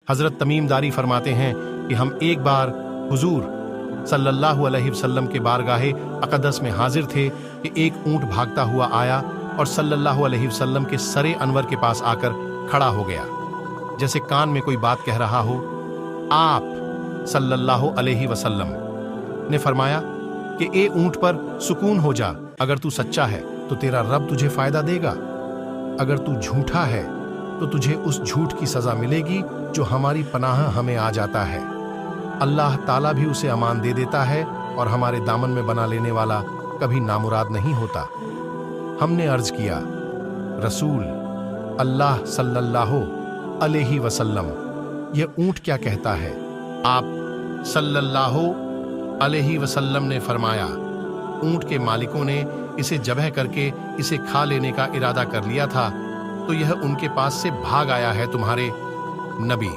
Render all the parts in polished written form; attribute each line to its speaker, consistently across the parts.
Speaker 1: हज़रत तमीम दारी फरमाते हैं कि हम एक बार हुजूर सल्लल्लाहु अलैहि वसल्लम के बारगाहे अक़दस में हाजिर थे कि एक ऊँट भागता हुआ आया और सल्लल्लाहु अलैहि वसल्लम के सरे अनवर के पास आकर खड़ा हो गया, जैसे कान में कोई बात कह रहा हो। आप सल्लल्लाहु अलैहि वसल्लम ने फरमाया कि ए ऊँट पर सुकून हो जा, अगर तू सच्चा है तो तेरा रब तुझे फायदा देगा, अगर तू झूठा है तो तुझे उस झूठ की सजा मिलेगी जो हमारी पनाह हमें आ जाता है। अल्लाह ताला भी उसे अमान दे देता है और हमारे दामन में बना लेने वाला कभी नामुराद नहीं होता। हमने अर्ज किया, रसूल अल्लाह सल्लल्लाहु अलैहि वसल्लम, यह ऊँट क्या कहता है? आप सल्लल्लाहु अलैहि वसल्लम ने फरमाया, ऊँट के मालिकों ने इसे ज़बह करके इसे खा लेने का इरादा कर लिया था, तो यह उनके पास से भाग आया है। तुम्हारे नबी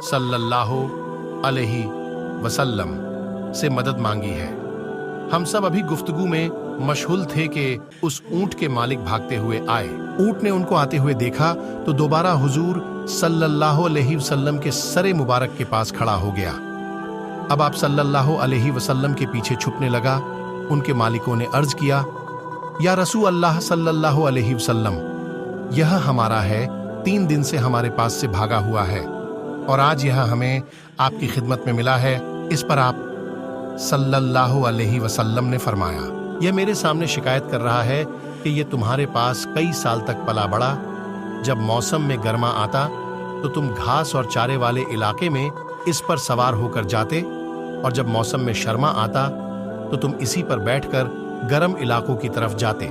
Speaker 1: सल्लल्लाहु अलैहि वसल्लम से मदद मांगी है। हम सब अभी गुफ्तगू में मशगूल थे कि उस ऊँट के मालिक भागते हुए आए। ऊँट ने उनको आते हुए देखा तो दोबारा हुजूर सल्लल्लाहु अलैहि वसल्लम के सरे मुबारक के पास खड़ा हो गया। अब आप सल्लल्लाहु अलैहि वसल्लम के पीछे छुपने लगा। उनके मालिकों ने अर्ज किया, या रसूल अल्लाह सल्लल्लाहु अलैहि वसल्लम, यह हमारा है, 3 दिन से हमारे पास से भागा हुआ है और आज यह हमें आपकी खिदमत में मिला है। इस पर आप सल्लल्लाहु अलैहि वसल्लम ने फरमाया, यह मेरे सामने शिकायत कर रहा है कि यह तुम्हारे पास कई साल तक पला बढ़ा। जब मौसम में गर्मा आता तो तुम घास और चारे वाले इलाके में इस पर सवार होकर जाते, और जब मौसम में शर्मा आता तो तुम इसी पर बैठकर गर्म इलाकों की तरफ जाते।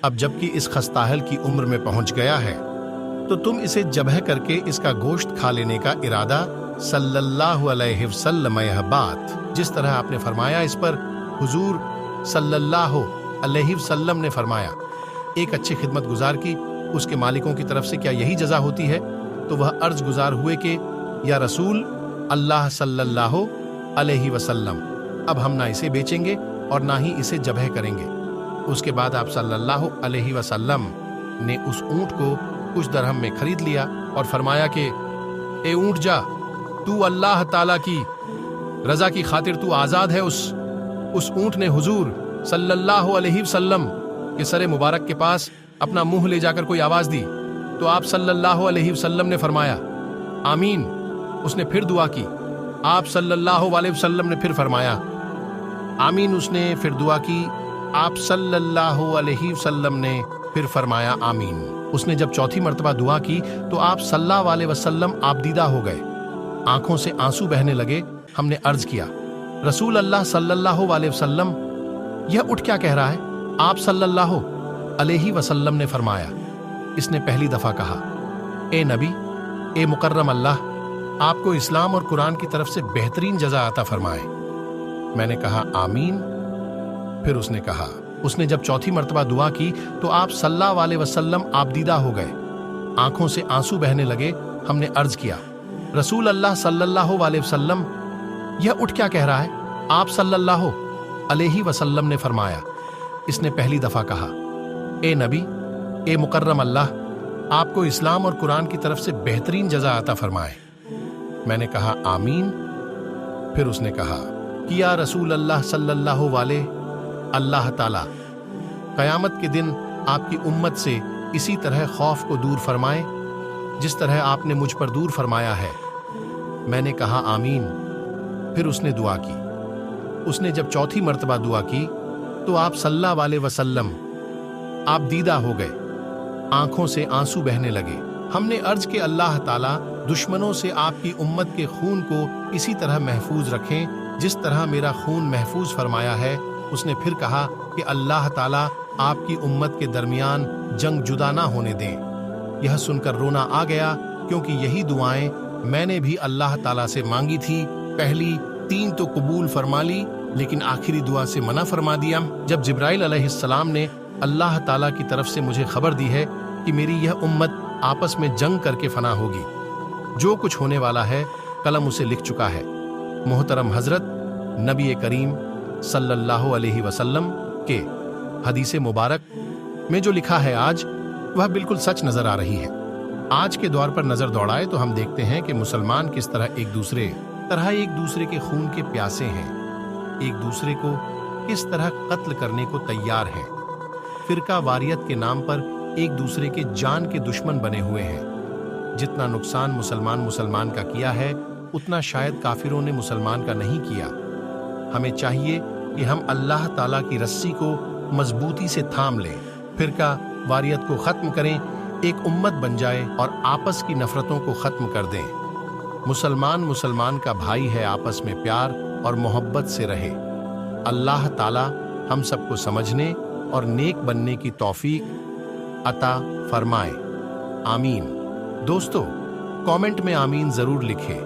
Speaker 1: अब जबकि इस खस्ताहल की उम्र में पहुंच गया है तो तुम इसे ज़बह करके इसका गोश्त खा लेने का इरादा। सल्लल्लाहु अलैहि वसल्लम, यह बात जिस तरह आपने फरमाया, इस पर हुजूर सल्लल्लाहु अलैहि वसल्लम ने फरमाया, एक अच्छी खिदमत गुजार की उसके मालिकों की तरफ से क्या यही जजा होती है? तो वह अर्ज गुजार हुए कि या रसूल अल्लाह सल्लल्लाहु अलैहि वसल्लम, अब हम ना इसे बेचेंगे और ना ही इसे ज़बह करेंगे। उसके बाद आप सल्लल्लाहु अलैहि वसल्लम ने उस ऊँट को कुछ दरहम में खरीद लिया और फरमाया कि ए ऊँट जा, तू अल्लाह ताला की रजा की खातिर तू आज़ाद है। उस ऊँट ने हुजूर सल्लल्लाहु अलैहि वसल्लम के सरे मुबारक के पास अपना मुंह ले जाकर कोई आवाज़ दी तो आप सल्लल्लाहु अलैहि वसल्लम ने फरमाया, आमीन। उसने फिर दुआ की, आप सल्लल्लाहु अलैहि वसल्लम ने फिर फरमाया, आमीन। उसने फिर दुआ की, आप सल्लल्लाहु अलैहि वसल्लम ने फिर फरमाया, आमीन। उसने जब चौथी मर्तबा दुआ की तो आप सल्लल्लाहु अलैहि वसल्लम आबदीदा हो गए, आंखों से आंसू बहने लगे। हमने अर्ज किया, रसूल अल्लाह सल्लल्लाहु अलैहि वसल्लम, यह ऊँट क्या कह रहा है? आप सल्लल्लाहु अलैहि वसल्लम ने फरमाया, इसने पहली दफा कहा, ए नबी, ए मुकर्रम अल्लाह, आपको इस्लाम और कुरान की तरफ से बेहतरीन जजा अता फरमाए। मैंने कहा, आमीन। फिर उसने कहा, उसने जब चौथी मर्तबा दुआ की तो आप सल्लल्लाहु अलैहि वसल्लम आबदीदा हो गए, आंखों से आंसू बहने लगे। हमने अर्ज किया, रसूल अल्लाह सल्लल्लाहु अलैहि वसल्लम, यह ऊँट क्या कह रहा है? आप सल्लल्लाहु अलैहि वसल्लम ने फरमाया, इसने पहली दफा कहा, ए नबी, ए मुकर्रम अल्लाह, आपको इस्लाम और कुरान की तरफ से बेहतरीन जजा अता फरमाए। मैंने कहा, आमीन। फिर उसने कहा कि या रसूल अल्लाह सल्लल्लाहु अलैहि, अल्लाह ताला क़यामत के दिन आपकी उम्मत से इसी तरह खौफ को दूर फरमाए जिस तरह आपने मुझ पर दूर फरमाया है। मैंने कहा, आमीन। फिर उसने दुआ की। उसने जब चौथी मर्तबा दुआ की तो आप सल्लल्लाहु अलैहि वसल्लम आप दीदा हो गए, आंखों से आंसू बहने लगे। हमने अर्ज के अल्लाह ताला दुश्मनों से आपकी उम्मत के खून को इसी तरह महफूज रखें जिस तरह मेरा खून महफूज फरमाया है। उसने फिर कहा कि अल्लाह ताला आपकी उम्मत के दरमियान जंग जुदा ना होने दें। यह सुनकर रोना आ गया, क्योंकि यही दुआएं मैंने भी अल्लाह ताला से मांगी थी। पहली 3 तो कबूल फरमा ली, लेकिन आखिरी दुआ से मना फरमा दिया। जब जिब्राइल अलैहिस्सलाम ने अल्लाह ताला की तरफ से मुझे खबर दी है कि मेरी यह उम्मत आपस में जंग करके फना होगी, जो कुछ होने वाला है कलम उसे लिख चुका है। मोहतरम हजरत नबी करीम सल्लल्लाहु अलैहि वसल्लम के हदीस मुबारक में जो लिखा है आज, वह बिल्कुल सच नजर आ रही है। آج کے دور پر نظر دوڑائے تو ہم دیکھتے ہیں کہ مسلمان کس طرح ایک دوسرے کے خون کے پیاسے ہیں، ایک دوسرے کو کس طرح قتل کرنے کو تیار ہیں، فرقہ واریت کے نام پر ایک دوسرے کے جان کے دشمن بنے ہوئے ہیں۔ جتنا نقصان مسلمان کا کیا ہے اتنا شاید کافروں نے مسلمان کا نہیں کیا۔ ہمیں چاہیے کہ ہم اللہ تعالیٰ کی رسی کو مضبوطی سے تھام لیں، فرقہ واریت کو ختم کریں، ایک امت بن جائے اور آپس کی نفرتوں کو ختم کر دیں۔ مسلمان کا بھائی ہے، آپس میں پیار اور محبت سے رہے۔ اللہ تعالیٰ ہم سب کو سمجھنے اور نیک بننے کی توفیق عطا فرمائے، آمین۔ دوستو، کامنٹ میں آمین ضرور لکھیں۔